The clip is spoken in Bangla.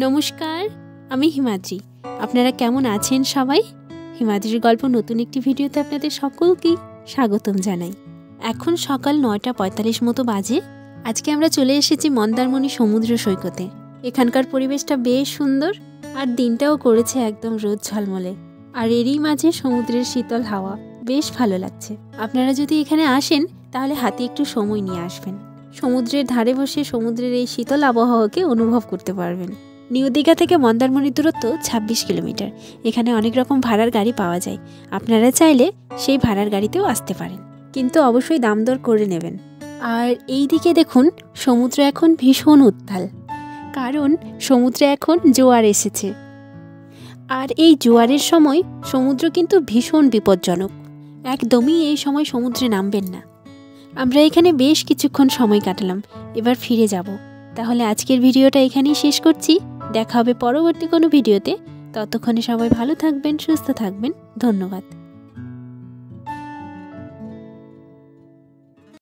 নমস্কার, আমি হিমাদ্রি। আপনারা কেমন আছেন সবাই? হিমাদ্রির গল্প নতুন একটি ভিডিওতে আপনাদের সকলকেই স্বাগতম জানাই। এখন সকাল ৯:৪৫ মতো বাজে। আজকে আমরা চলে এসেছি মন্দারমণি সমুদ্র সৈকতে। এখানকার পরিবেশটা বেশ সুন্দর, আর দিনটাও করেছে একদম রোদ ঝলমলে। আর এরই মাঝে সমুদ্রের শীতল হাওয়া বেশ ভালো লাগছে। আপনারা যদি এখানে আসেন তাহলে হাতে একটু সময় নিয়ে আসবেন। সমুদ্রের ধারে বসে সমুদ্রের এই শীতল আবহাওয়াকে অনুভব করতে পারবেন। নিউ দীঘা থেকে মন্দারমণির দূরত্ব ২৬ কিলোমিটার। এখানে অনেক রকম ভাড়ার গাড়ি পাওয়া যায়। আপনারা চাইলে সেই ভাড়ার গাড়িতেও আসতে পারেন, কিন্তু অবশ্যই দাম দর করে নেবেন। আর এই দিকে দেখুন, সমুদ্র এখন ভীষণ উত্তাল, কারণ সমুদ্রে এখন জোয়ার এসেছে। আর এই জোয়ারের সময় সমুদ্র কিন্তু ভীষণ বিপজ্জনক। একদমই এই সময় সমুদ্রে নামবেন না। আমরা এখানে বেশ কিছুক্ষণ সময় কাটালাম, এবার ফিরে যাব। তাহলে আজকের ভিডিওটা এখানেই শেষ করছি। দেখা হবে পরবর্তী কোনো ভিডিওতে। ততক্ষণে সবাই ভালো থাকবেন, সুস্থ থাকবেন। ধন্যবাদ।